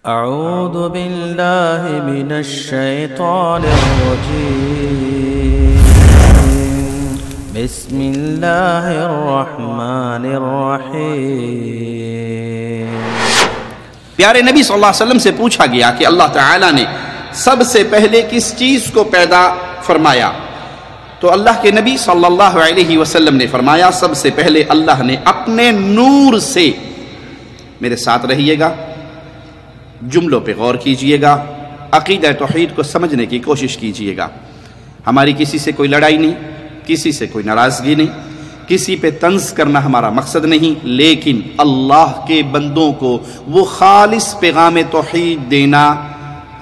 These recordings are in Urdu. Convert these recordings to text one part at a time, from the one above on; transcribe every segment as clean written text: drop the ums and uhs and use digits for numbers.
اعوذ باللہ من الشیطان الرجیم بسم اللہ الرحمن الرحیم۔ پیارے نبی صلی اللہ علیہ وسلم سے پوچھا گیا کہ اللہ تعالیٰ نے سب سے پہلے کس چیز کو پیدا فرمایا؟ تو اللہ کے نبی صلی اللہ علیہ وسلم نے فرمایا سب سے پہلے اللہ نے اپنے نور سے، میرے ساتھ رہیے گا، جملوں پہ غور کیجئے گا، عقیدہ توحید کو سمجھنے کی کوشش کیجئے گا۔ ہماری کسی سے کوئی لڑائی نہیں، کسی سے کوئی ناراضگی نہیں، کسی پہ طنز کرنا ہمارا مقصد نہیں، لیکن اللہ کے بندوں کو وہ خالص پیغام توحید دینا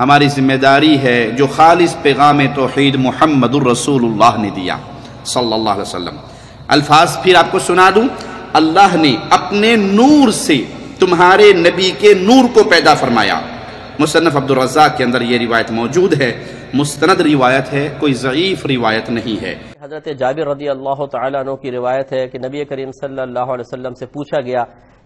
ہماری ذمہ داری ہے جو خالص پیغام توحید محمد الرسول اللہ نے دیا صلی اللہ علیہ وسلم۔ الفاظ پھر آپ کو سنا دوں، اللہ نے اپنے نور سے تمہارے نبی کے نور کو پیدا فرمایا۔ مصنف عبدالرزاق کے اندر یہ روایت موجود ہے، مستند روایت ہے، کوئی ضعیف روایت نہیں ہے۔ حضرت جابر رضی اللہ تعالیٰ عنہ کی روایت ہے کہ نبی کریم صلی اللہ علیہ وسلم سے پوچھا گیا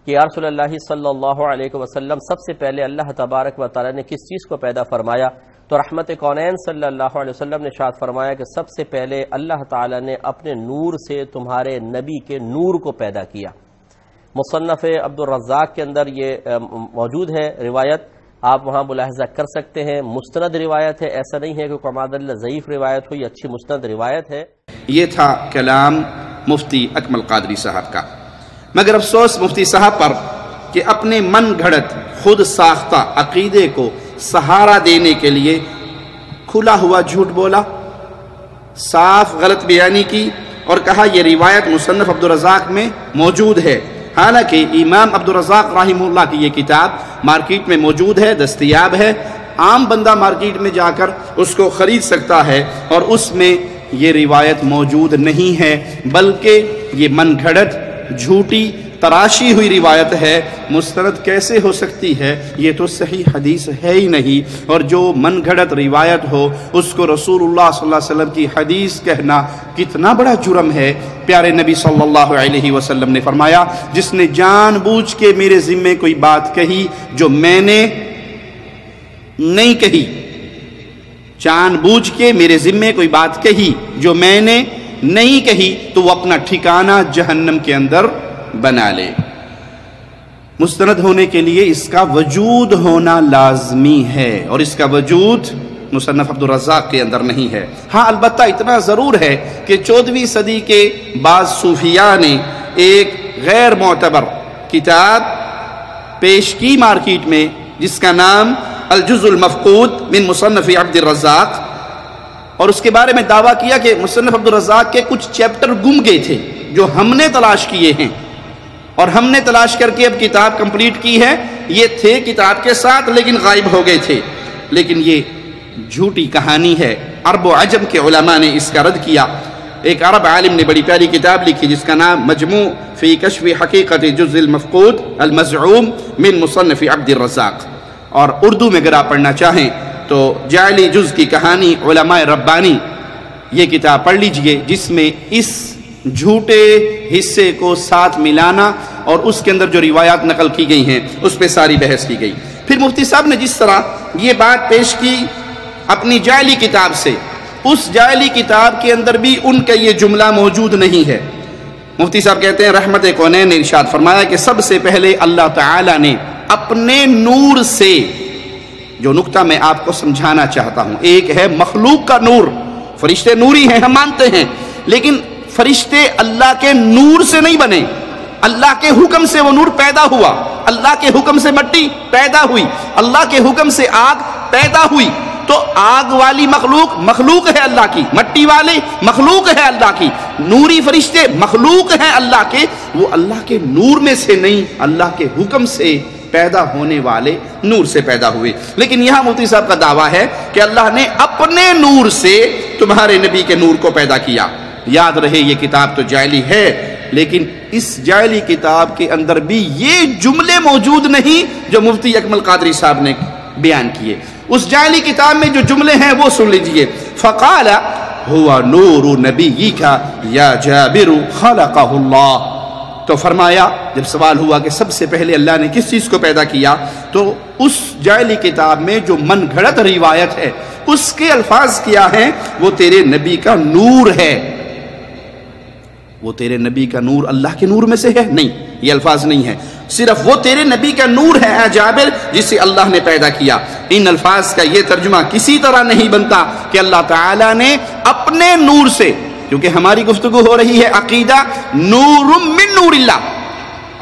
کہ یا رسول اللہ صلی اللہ علیہ وسلم سب سے پہلے اللہ تبارک و تعالیٰ نے کس چیز کو پیدا فرمایا؟ تو رحمت کونین صلی اللہ علیہ وسلم نے ارشاد فرمایا کہ سب سے پہلے اللہ تعالیٰ نے اپنے نور سے تمہارے نبی کے نور کو پیدا کیا۔ مصنف عبدالرزاق کے اندر یہ موجود ہے روایت، آپ وہاں ملاحظہ کر سکتے ہیں، مستند روایت ہے، ایسا نہیں ہے کہ کماد اللہ ضعیف روایت ہو، یہ اچھی مستند روایت ہے۔ یہ تھا کلام مفتی اکمل قادری صاحب کا، مگر افسوس مفتی صاحب پر کہ اپنے من گھڑت خود ساختہ عقیدے کو سہارا دینے کے لیے کھلا ہوا جھوٹ بولا، صاف غلط بیانی کی اور کہا یہ روایت مصنف عبدالرزاق میں موجود ہے، حالانکہ امام عبدالرزاق رحمہ اللہ کی یہ کتاب مارکیٹ میں موجود ہے، دستیاب ہے، عام بندہ مارکیٹ میں جا کر اس کو خرید سکتا ہے، اور اس میں یہ روایت موجود نہیں ہے، بلکہ یہ من گھڑت جھوٹی تراشی ہوئی روایت ہے۔ مستند کیسے ہو سکتی ہے؟ یہ تو صحیح حدیث ہے ہی نہیں، اور جو من گھڑت روایت ہو اس کو رسول اللہ صلی اللہ علیہ وسلم کی حدیث کہنا کتنا بڑا جرم ہے۔ پیارے نبی صلی اللہ علیہ وسلم نے فرمایا جس نے جان بوجھ کے میرے ذمے کوئی بات کہی جو میں نے نہیں کہی، جان بوجھ کے میرے ذمے کوئی بات کہی جو میں نے نہیں کہی، تو وہ اپنا ٹھکانہ جہنم کے اندر بنا لے۔ مستند ہونے کے لیے اس کا وجود ہونا لازمی ہے، اور اس کا وجود مصنف عبدالرزاق کے اندر نہیں ہے۔ ہاں البتہ اتنا ضرور ہے کہ 14ویں صدی کے بعض صوفیاء نے ایک غیر معتبر کتاب پیش کی مارکیٹ میں جس کا نام الجزء المفقود من مصنف عبدالرزاق، اور اس کے بارے میں دعویٰ کیا کہ مصنف عبدالرزاق کے کچھ چیپٹر گم گئے تھے جو ہم نے تلاش کیے ہیں، اور ہم نے تلاش کر کے اب کتاب کمپلیٹ کی ہے، یہ تھے کتاب کے ساتھ لیکن غائب ہو گئے تھے۔ لیکن یہ جھوٹی کہانی ہے، عرب و عجم کے علماء نے اس کا رد کیا۔ ایک عرب عالم نے بڑی پیاری کتاب لکھی جس کا نام مجموع فی کشف حقیقت جزء المفقود المزعوم من مصنف عبدالرزاق، اور اردو میں اگر آپ پڑھنا چاہیں تو جعلی جز کی کہانی علماء ربانی یہ کتاب پڑھ لیجئے، جس میں اس جھوٹے حصے کو ساتھ ملانا اور اس کے اندر جو روایات نقل کی گئی ہیں اس پہ ساری بحث کی گئی۔ پھر مفتی صاحب نے جس طرح یہ بات پیش کی اپنی جعلی کتاب سے، اس جعلی کتاب کے اندر بھی ان کا یہ جملہ موجود نہیں ہے۔ مفتی صاحب کہتے ہیں رحمت کونین نے ارشاد فرمایا کہ سب سے پہلے اللہ تعالی نے اپنے نور سے، جو نقطہ میں آپ کو سمجھانا چاہتا ہوں، ایک ہے مخلوق کا نور، فرشتے نوری ہیں ہم مانتے ہیں، لیکن فرشتے اللہ کے نور سے نہیں بنے، اللہ کے حکم سے وہ نور پیدا ہوا، اللہ کے حکم سے مٹی پیدا ہوئی، اللہ کے حکم سے آگ پیدا ہوئی۔ تو آگ والی مخلوق ہے اللہ کی، مٹی والے مخلوق ہے اللہ کی، نوری فرشتے مخلوق ہیں اللہ کے، وہ اللہ کے نور میں سے نہیں، اللہ کے حکم سے پیدا ہونے والے نور سے پیدا ہوئے۔ لیکن یہاں مفتی صاحب کا دعویٰ ہے کہ اللہ نے اپنے نور سے تمہارے نبی کے نور کو پیدا کیا۔ یاد رہے یہ کتاب تو جعلی ہے، لیکن اس جعلی کتاب کے اندر بھی یہ جملے موجود نہیں جو مفتی اکمل قادری صاحب نے بیان کیے۔ اس جعلی کتاب میں جو جملے ہیں وہ سن لیجئے۔ فقال هو نور نبیک یا جابر خلقہ اللہ، تو فرمایا جب سوال ہوا کہ سب سے پہلے اللہ نے کس چیز کو پیدا کیا، تو اس جعلی کتاب میں جو من گھڑت روایت ہے اس کے الفاظ کیا ہیں، وہ تیرے نبی کا نور ہے۔ وہ تیرے نبی کا نور اللہ کے نور میں سے ہے؟ نہیں، یہ الفاظ نہیں ہے، صرف وہ تیرے نبی کا نور ہے اے جابر جسے اللہ نے پیدا کیا۔ ان الفاظ کا یہ ترجمہ کسی طرح نہیں بنتا کہ اللہ تعالیٰ نے اپنے نور سے، کیونکہ ہماری گفتگو ہو رہی ہے عقیدہ نور من نور اللہ،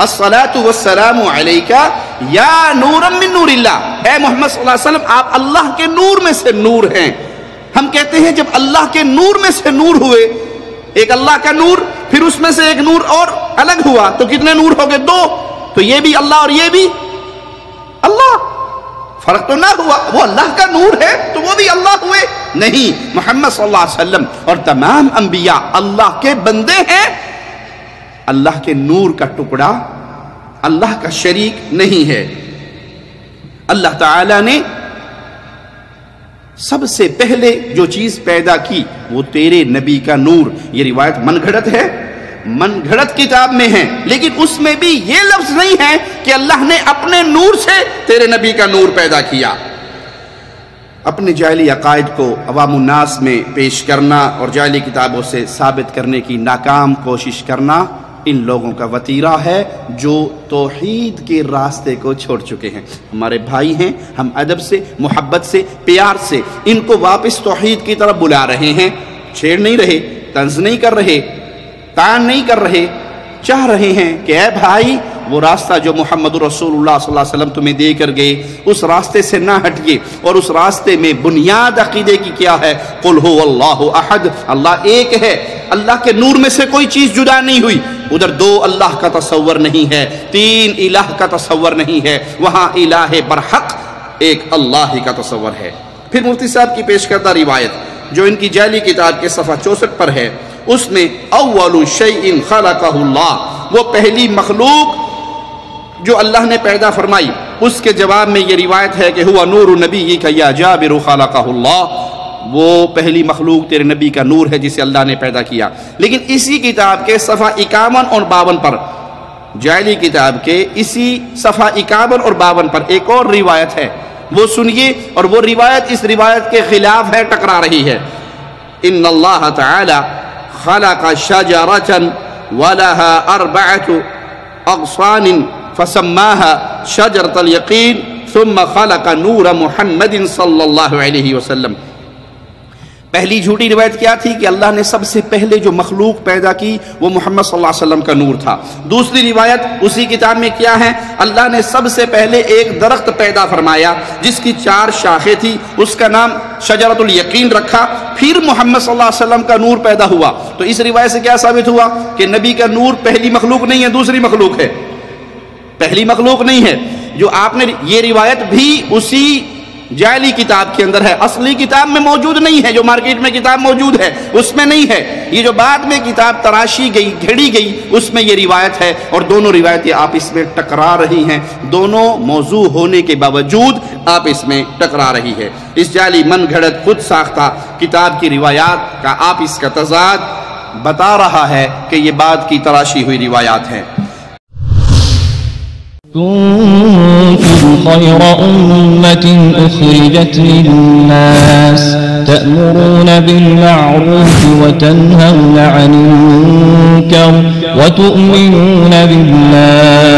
الصلاۃ والسلام علیک یا نور من نور اللہ، اے محمد صلی اللہ علیہ وسلم آپ اللہ کے نور میں سے نور ہیں۔ ہم کہتے ہیں جب اللہ کے نور میں سے نور ہوئے، ایک اللہ کا نور، پھر اس میں سے ایک نور اور الگ ہوا، تو کتنے نور ہو گئے؟ دو، تو یہ بھی اللہ اور یہ بھی اللہ، فرق تو نہ ہوا، وہ اللہ کا نور ہے تو وہ بھی اللہ ہوئے؟ نہیں، محمد صلی اللہ علیہ وسلم اور تمام انبیاء اللہ کے بندے ہیں، اللہ کے نور کا ٹکڑا، اللہ کا شریک نہیں ہے۔ اللہ تعالی نے سب سے پہلے جو چیز پیدا کی وہ تیرے نبی کا نور۔ یہ روایت من گھڑت ہے، من گھڑت کتاب میں ہے، لیکن اس میں بھی یہ لفظ نہیں ہے کہ اللہ نے اپنے نور سے تیرے نبی کا نور پیدا کیا۔ اپنے جعلی عقائد کو عوام الناس میں پیش کرنا اور جعلی کتابوں سے ثابت کرنے کی ناکام کوشش کرنا ان لوگوں کا وتیرہ ہے جو توحید کے راستے کو چھوڑ چکے ہیں۔ ہمارے بھائی ہیں، ہم ادب سے، محبت سے، پیار سے ان کو واپس توحید کی طرف بلا رہے ہیں، چھیڑ نہیں رہے، طنز نہیں کر رہے، تان نہیں کر رہے، چاہ رہے ہیں کہ اے بھائی وہ راستہ جو محمد رسول اللہ صلی اللہ علیہ وسلم تمہیں دے کر گئے اس راستے سے نہ ہٹیے، اور اس راستے میں بنیاد عقیدے کی کیا ہے؟ قل هو اللہ احد، اللہ ایک ہے، اللہ کے نور میں سے کوئی چیز جدا نہیں ہوئی، ادھر دو اللہ کا تصور نہیں ہے، تین الہ کا تصور نہیں ہے، وہاں الہ برحق ایک اللہ ہی کا تصور ہے۔ پھر مفتی صاحب کی پیش کردہ روایت جو ان کی جعلی کتاب کے صفحہ 64 پر ہے، اس میں اول شیء خلقہ اللہ، وہ پہلی مخلوق جو اللہ نے پیدا فرمائی، اس کے جواب میں یہ روایت ہے کہ ہوا نور نبیک یا جابر خلقہ اللہ، وہ پہلی مخلوق تیرے نبی کا نور ہے جسے اللہ نے پیدا کیا۔ لیکن اسی کتاب کے صفحہ 51 اور 52 پر، جعلی کتاب کے اسی صفحہ 51 اور 52 پر ایک اور روایت ہے، وہ سنیے، اور وہ روایت اس روایت کے خلاف ہے، ٹکرا رہی ہے۔ ان اللہ تعالی خلق شجرۃ ولها 4 اغصان فسماها شجرۃ الیقین ثم خلق نور محمد صلی اللہ علیہ وسلم۔ پہلی جھوٹی روایت کیا تھی کہ اللہ نے سب سے پہلے جو مخلوق پیدا کی وہ محمد صلی اللہ علیہ وسلم کا نور تھا۔ دوسری روایت اسی کتاب میں کیا ہے؟ اللہ نے سب سے پہلے ایک درخت پیدا فرمایا جس کی 4 شاخیں تھی، اس کا نام شجرۃ الیقین رکھا، پھر محمد صلی اللہ علیہ وسلم کا نور پیدا ہوا۔ تو اس روایت سے کیا ثابت ہوا کہ نبی کا نور پہلی مخلوق نہیں ہے، دوسری مخلوق ہے، پہلی مخلوق نہیں ہے۔ جو آپ نے یہ روایت بھی اسی جعلی کتاب کے اندر ہے، اصلی کتاب میں موجود نہیں ہے، جو مارکیٹ میں کتاب موجود ہے اس میں نہیں ہے، یہ جو بعد میں کتاب تراشی گئی، گھڑی گئی، اس میں یہ روایت ہے، اور دونوں روایتیں آپس میں ٹکرا رہی ہیں، دونوں موضوع ہونے کے باوجود آپس میں ٹکرا رہی ہے۔ اس جعلی من گھڑت خود ساختہ کتاب کی روایات کا آپس کا تضاد بتا رہا ہے کہ یہ بعد کی تراشی ہوئی روایات ہیں۔ كنتم خير أمة أخرجت للناس تأمرون بالمعروف وتنهون عن المنكر وتؤمنون بالله